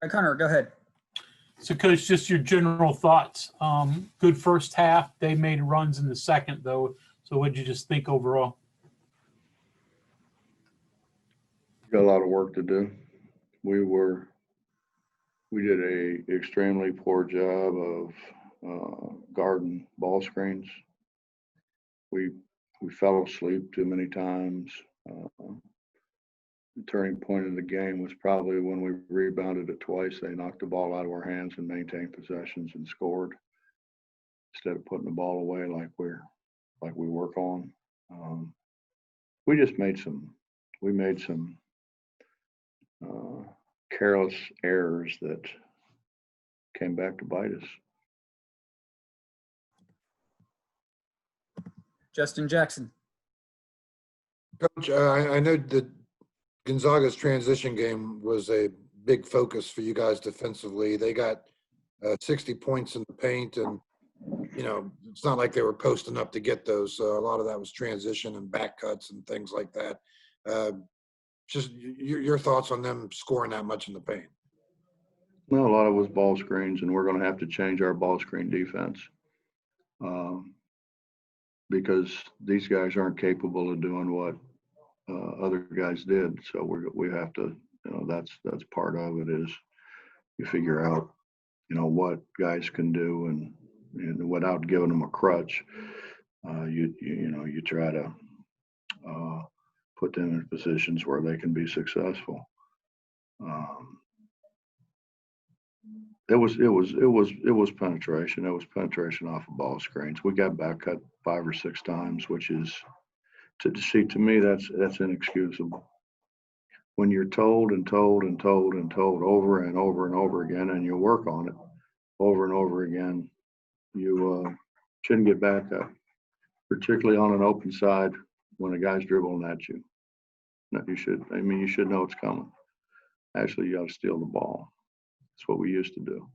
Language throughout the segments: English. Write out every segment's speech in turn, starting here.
Connor, go ahead. So, Coach, just your general thoughts. Good first half. They made runs in the second, though. So what did you just think overall? Got a lot of work to do. We did a extremely poor job of guarding ball screens. We fell asleep too many times. The turning point of the game was probably when we rebounded it twice. They knocked the ball out of our hands and maintained possessions and scored instead of putting the ball away like we work on. We made some careless errors that came back to bite us. Justin Jackson. Coach, I know that Gonzaga's transition game was a big focus for you guys defensively. They got 60 points in the paint, and it's not like they were posting up to get those. So a lot of that was transition and back cuts and things like that. Just your thoughts on them scoring that much in the paint. Well, a lot of it was ball screens, and we're going to have to change our ball screen defense because these guys aren't capable of doing what other guys did. So we have to, that's part of it is you figure out, what guys can do and without giving them a crutch, you try to put them in positions where they can be successful. It was penetration. It was penetration off of ball screens. We got back cut 5 or 6 times, which is to me that's inexcusable. When you're told and told and told and told over and over and over again, and you work on it over and over again, you shouldn't get back up, particularly on an open side when a guy's dribbling at you. You should know it's coming. Actually, you got to steal the ball. That's what we used to do.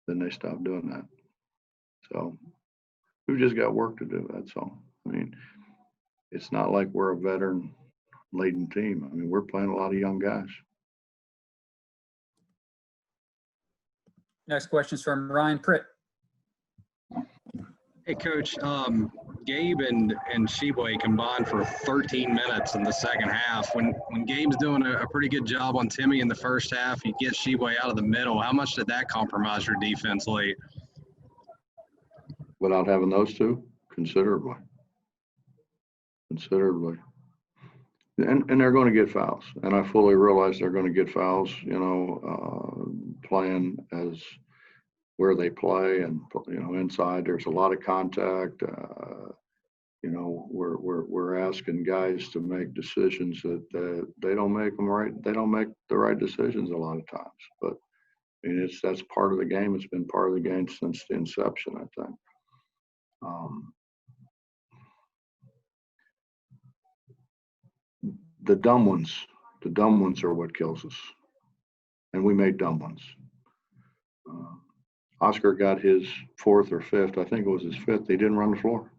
Then they stopped doing that. So we've just got work to do. That's all. It's not like we're a veteran-laden team. We're playing a lot of young guys. Next question is from Ryan Pritt. Hey, Coach. Gabe and Sheboy combined for 13 minutes in the second half. When Gabe's doing a pretty good job on Timmy in the first half, you get Sheboy out of the middle. How much did that compromise your defense late? Without having those two, considerably. And they're going to get fouls. And I fully realize they're going to get fouls, playing as where they play and, inside there's a lot of contact. We're asking guys to make decisions that they don't make them right. They don't make the right decisions a lot of times, but that's part of the game. It's been part of the game since the inception, I think. The dumb ones are what kills us. And we made dumb ones. Oscar got his 4th or 5th, I think it was his 5th. He didn't run the floor.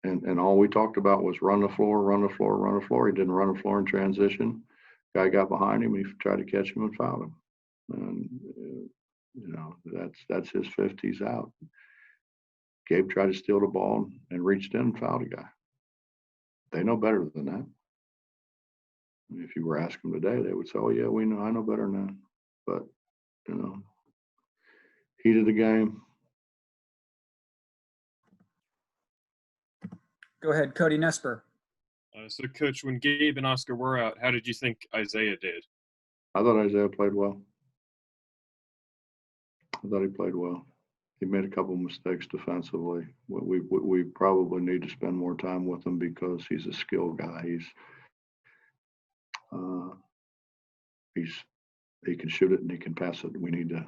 And all we talked about was run the floor, run the floor, run the floor. He didn't run the floor in transition. Guy got behind him. He tried to catch him and fouled him. And, that's his 5th. He's out. Gabe tried to steal the ball and reached in and fouled a guy. They know better than that. If you were asking them today, they would say, "Oh yeah, I know better than that." But heat of the game. Go ahead, Cody Nesper. So, Coach, when Gabe and Oscar were out, how did you think Isaiah did? I thought Isaiah played well. I thought he played well. He made a couple of mistakes defensively. We probably need to spend more time with him because he's a skilled guy. He can shoot it and he can pass it. We need to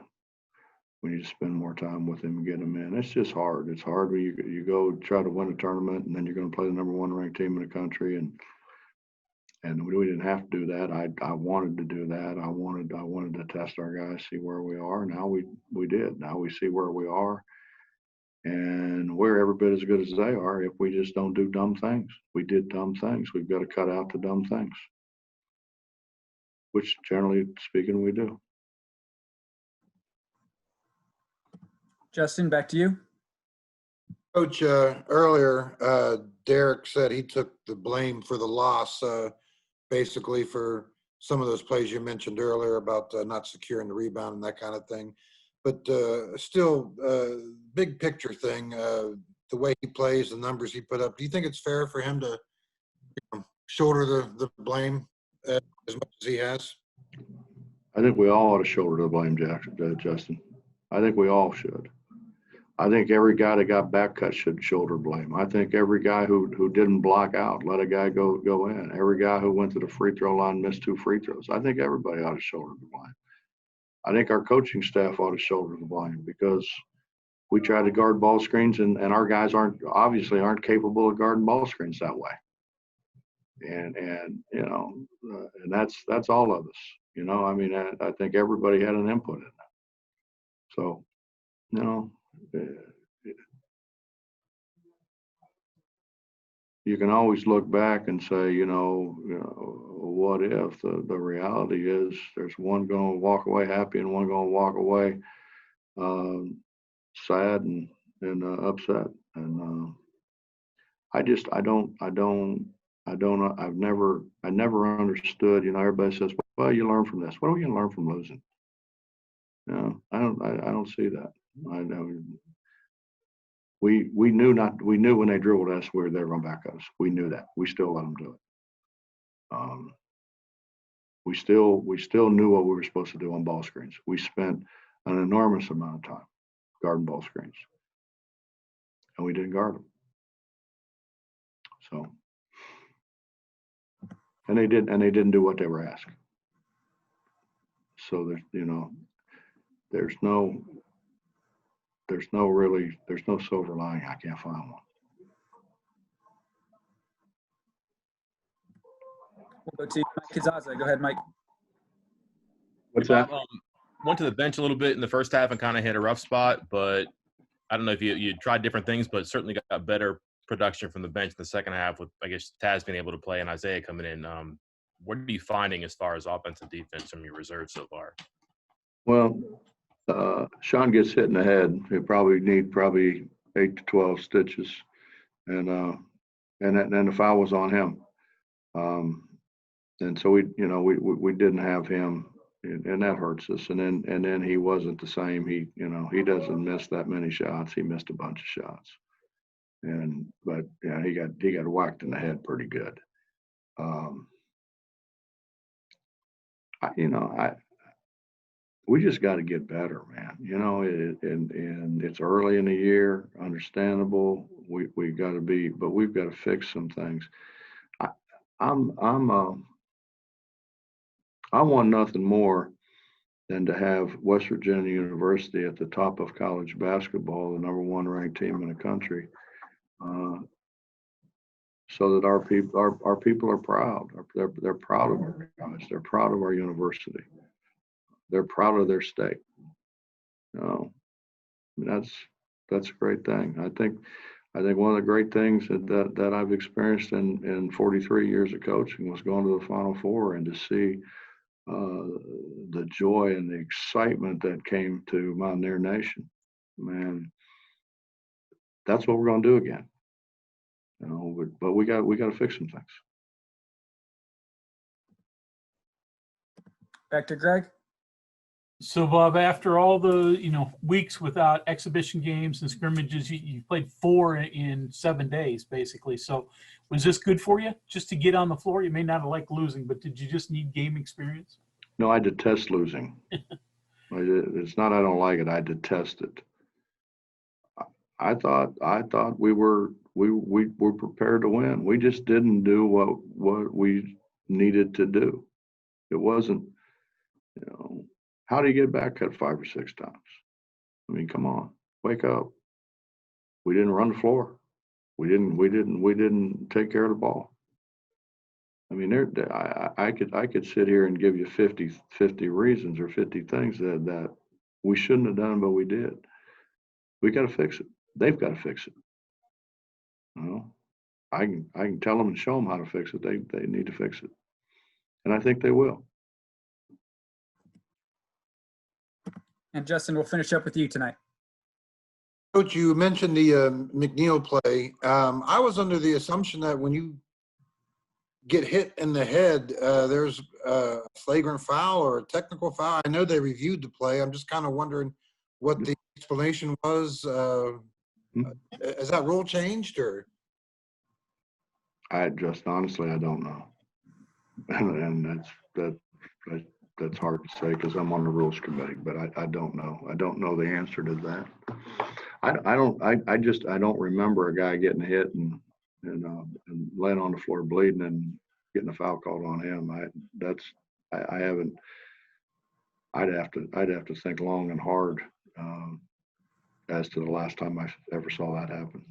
spend more time with him and get him in. It's just hard. It's hard when you go try to win a tournament and then you're going to play the number 1 ranked team in the country, and we didn't have to do that. I wanted to do that. I wanted to test our guys, see where we are. Now we did. Now we see where we are, and we're every bit as good as they are if we just don't do dumb things. We did dumb things. We've got to cut out the dumb things. which generally speaking we do. Justin, back to you. Coach, earlier, Derek said he took the blame for the loss, basically for some of those plays you mentioned earlier about not securing the rebound and that kind of thing. But still, big picture thing, the way he plays, the numbers he put up, do you think it's fair for him to shoulder the blame as much as he has? I think we all ought to shoulder the blame, Justin. I think we all should. I think every guy that got back cut should shoulder blame. I think every guy who didn't block out, let a guy go in. Every guy who went to the free throw line, missed 2 free throws. I think everybody ought to shoulder the blame. I think our coaching staff ought to shoulder the blame because we try to guard ball screens and our guys aren't capable of guarding ball screens that way. And you know, and that's all of us. You know, I mean, I think everybody had an input in that. So, you know, you can always look back and say, you know, what if? The reality is there's one going to walk away happy and one going to walk away sad and upset. And I never understood, you know, everybody says, well, you learn from this. What are we going to learn from losing? No, I don't see that. I know. We knew when they dribbled us, they were going to back us. We knew that. We still let them do it. We still knew what we were supposed to do on ball screens. We spent an enormous amount of time guarding ball screens, and we didn't guard them. So, and they didn't do what they were asked. So there's no silver lining. I can't find one. We'll go to Mike Kazaza. Go ahead, Mike. What's that? Went to the bench a little bit in the first half and kind of hit a rough spot, but I don't know if you tried different things, but certainly got better production from the bench in the second half with, I guess, Taz being able to play and Isaiah coming in. What are you finding as far as offensive defense from your reserves so far? Well, Sean gets hit in the head. He'll probably need 8 to 12 stitches, and then the foul was on him. And so we didn't have him, and that hurts us. And then he wasn't the same. He doesn't miss that many shots. He missed a bunch of shots, but yeah, he got whacked in the head pretty good. We just got to get better, man. You know, and it's early in the year, understandable. We got to be, but we've got to fix some things. I want nothing more than to have West Virginia University at the top of college basketball, the number 1 ranked team in the country, so that our people are proud. They're proud of our guys. They're proud of our university. They're proud of their state. You know, I mean, that's a great thing. I think one of the great things that I've experienced in 43 years of coaching was going to the Final Four and to see the joy and the excitement that came to Mountaineer Nation. Man, that's what we're going to do again. You know, but we got to fix some things. Back to Greg. So, Bob, after all the weeks without exhibition games and scrimmages, you played 4 in 7 days, basically. So, was this good for you just to get on the floor? You may not have liked losing, but did you just need game experience? No, I detest losing. It's not I don't like it. I detest it. I thought we were prepared to win. We just didn't do what we needed to do. It wasn't, how do you get back cut 5 or 6 times? I mean, come on, wake up. We didn't run the floor. We didn't take care of the ball. I mean, I could sit here and give you 50 reasons or 50 things that we shouldn't have done, but we did. We got to fix it. They've got to fix it. I can tell them and show them how to fix it. They need to fix it, and I think they will. And Justin, we'll finish up with you tonight. Coach, you mentioned the McNeil play. I was under the assumption that when you get hit in the head, there's a flagrant foul or a technical foul. I know they reviewed the play. I'm just kind of wondering what the explanation was. Has that rule changed or? Honestly, I don't know. And that's hard to say because I'm on the rules committee, but I don't know. I don't know the answer to that. I don't remember a guy getting hit and laying on the floor bleeding and getting a foul called on him. I haven't. I'd have to think long and hard as to the last time I ever saw that happen.